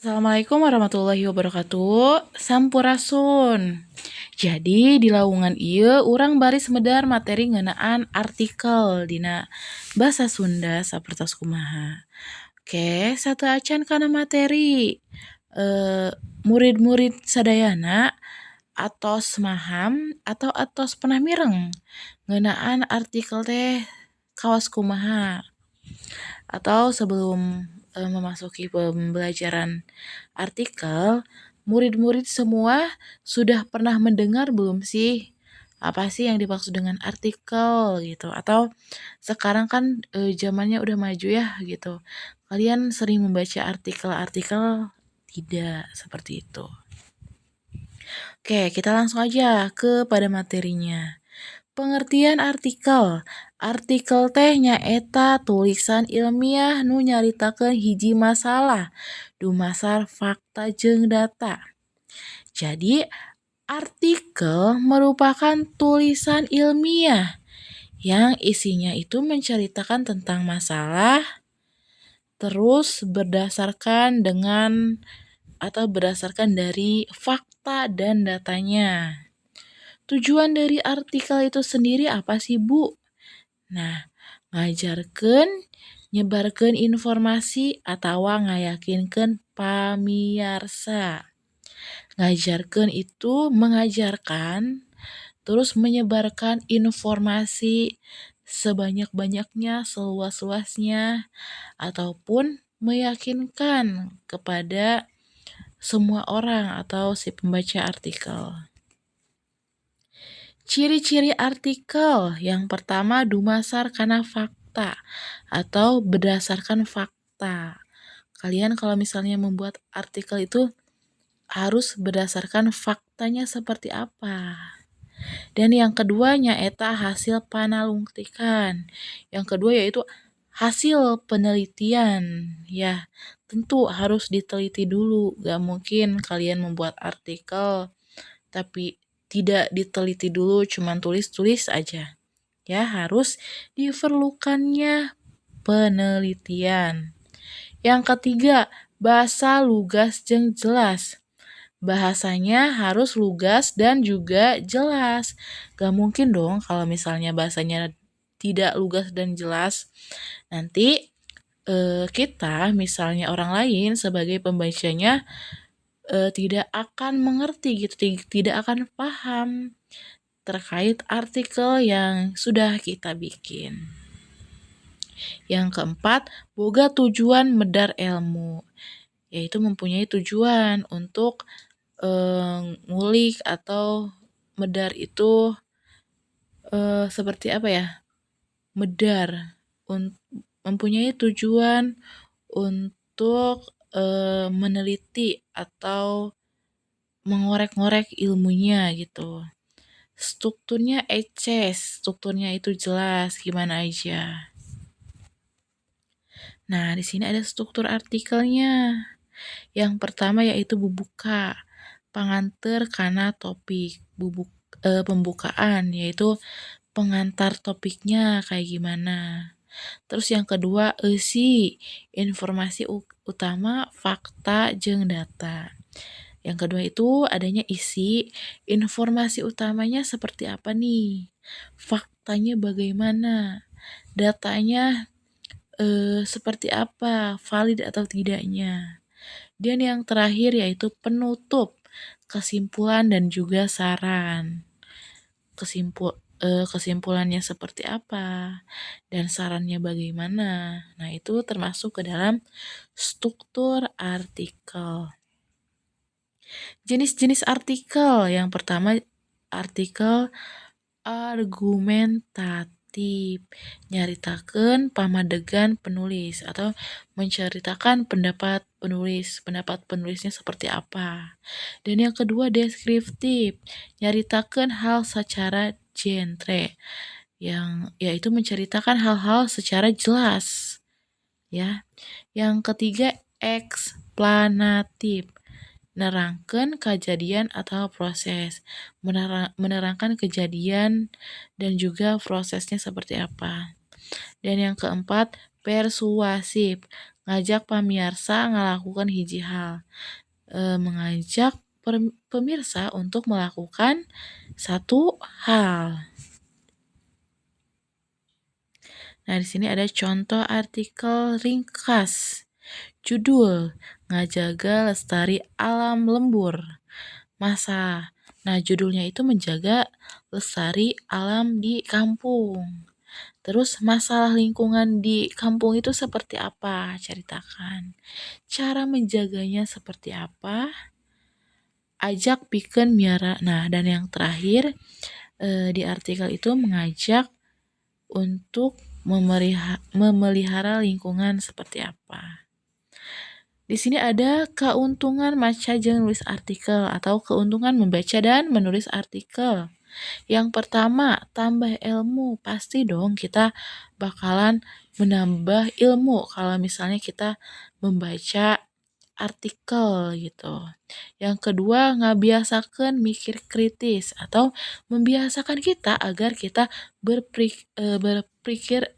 Assalamualaikum warahmatullahi wabarakatuh. Sampurasun. Jadi di lowongan ieu urang baris medar materi ngeunaan artikel dina basa Sunda sapertos kumaha. Oke, satu acan kana materi. Eh, Murid-murid sadayana atos maham atau atos pernah mireng ngeunaan artikel teh kawas kumaha. Atau sebelum memasuki pembelajaran artikel, murid-murid semua sudah pernah mendengar belum sih? Apa sih yang dimaksud dengan artikel gitu? Atau sekarang kan zamannya udah maju ya gitu. Kalian sering membaca artikel-artikel? Tidak, seperti itu. Oke, kita langsung aja ke pada materinya. Pengertian artikel. Artikel teh nyaeta tulisan ilmiah nu nyaritakeun hiji masalah dumasar fakta jeung data. Jadi, artikel merupakan tulisan ilmiah yang isinya itu menceritakan tentang masalah terus berdasarkan dengan atau berdasarkan dari fakta dan datanya. Tujuan dari artikel itu sendiri apa sih, Bu? Nah, ngajarkeun, nyebarkeun informasi atawa ngayakinkeun pamiarsa. Ngajarkeun itu mengajarkan, terus menyebarkan informasi sebanyak-banyaknya, seluas-luasnya, ataupun meyakinkan kepada semua orang atau si pembaca artikel. Ciri-ciri artikel yang pertama dumasar kana fakta atau berdasarkan fakta. Kalian kalau misalnya membuat artikel itu harus berdasarkan faktanya seperti apa. Dan yang kedua nyaeta hasil panalungtikan. Yang kedua yaitu hasil penelitian. Ya, tentu harus diteliti dulu. Gak mungkin kalian membuat artikel tapi tidak diteliti dulu, cuman tulis-tulis aja. Ya, harus diperlukannya penelitian. Yang ketiga, bahasa lugas jeung jelas. Bahasanya harus lugas dan juga jelas. Gak mungkin dong kalau misalnya bahasanya tidak lugas dan jelas. Nanti kita misalnya orang lain sebagai pembacanya tidak akan mengerti gitu, tidak akan paham terkait artikel yang sudah kita bikin. Yang keempat, boga tujuan medar ilmu, yaitu mempunyai tujuan untuk ngulik atau medar itu seperti apa ya? Medar, mempunyai tujuan untuk meneliti atau mengorek-ngorek ilmunya gitu. Strukturnya eces, strukturnya itu jelas gimana aja. Nah, di sini ada struktur artikelnya. Yang pertama yaitu bubuka, panganter kana topik, pembukaan yaitu pengantar topiknya kayak gimana. Terus yang kedua eusi, informasi utama, fakta jeung data. Yang kedua itu adanya isi, informasi utamanya seperti apa nih? Faktanya bagaimana? Datanya seperti apa? Valid atau tidaknya? Dan yang terakhir yaitu penutup, kesimpulan dan juga saran. Kesimpulannya seperti apa dan sarannya bagaimana. Nah, itu termasuk ke dalam struktur artikel. Jenis-jenis artikel. Yang pertama artikel argumentatif, nyaritakeun pamadegan penulis atau menceritakan pendapat penulis, pendapat penulisnya seperti apa. Dan yang kedua deskriptif, nyaritakeun hal secara genre, yang yaitu menceritakan hal-hal secara jelas. Ya. Yang ketiga eksplanatif, nerangkeun kejadian atau proses, menerangkan kejadian dan juga prosesnya seperti apa. Dan yang keempat persuasif, ngajak pamirsa ngalakukan hiji hal. Mengajak pemirsa untuk melakukan satu hal. Nah, di sini ada contoh artikel ringkas. Judul, Ngajaga Lestari Alam Lembur. Masa. Nah, judulnya itu menjaga lestari alam di kampung. Terus masalah lingkungan di kampung itu seperti apa? Ceritakan. Cara menjaganya seperti apa? Ajak pikeun miara. Nah, dan yang terakhir di artikel itu mengajak untuk memelihara lingkungan seperti apa. Di sini ada keuntungan maca jeung nulis artikel atau keuntungan membaca dan menulis artikel. Yang pertama, tambah ilmu. Pasti dong kita bakalan menambah ilmu kalau misalnya kita membaca artikel gitu. Yang kedua, ngabiasakeun mikir kritis atau membiasakan kita agar kita berpikir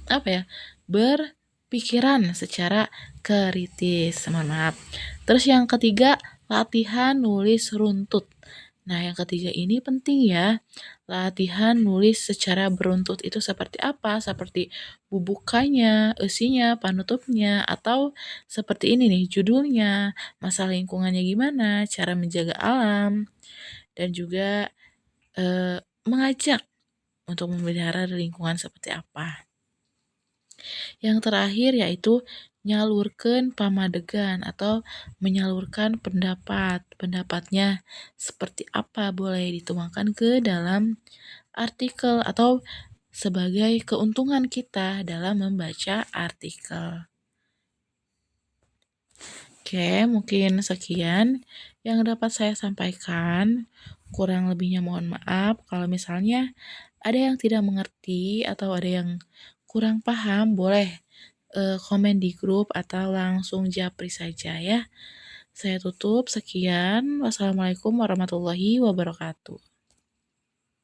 apa ya? Berpikiran secara kritis. Mohon maaf. Terus yang ketiga, latihan nulis runtut. Nah, yang ketiga ini penting ya. Latihan nulis secara beruntut itu seperti apa? Seperti bubukannya, isinya, panutupnya, atau seperti ini nih judulnya, masalah lingkungannya gimana, cara menjaga alam, dan juga mengajak untuk memelihara lingkungan seperti apa. Yang terakhir yaitu nyalurkan pamadegan atau menyalurkan pendapat. Pendapatnya seperti apa boleh dituangkan ke dalam artikel atau sebagai keuntungan kita dalam membaca artikel. Oke, mungkin sekian yang dapat saya sampaikan. Kurang lebihnya mohon maaf kalau misalnya ada yang tidak mengerti atau ada yang kurang paham, boleh komen di grup atau langsung japri saja ya. Saya tutup, sekian. Wassalamualaikum warahmatullahi wabarakatuh.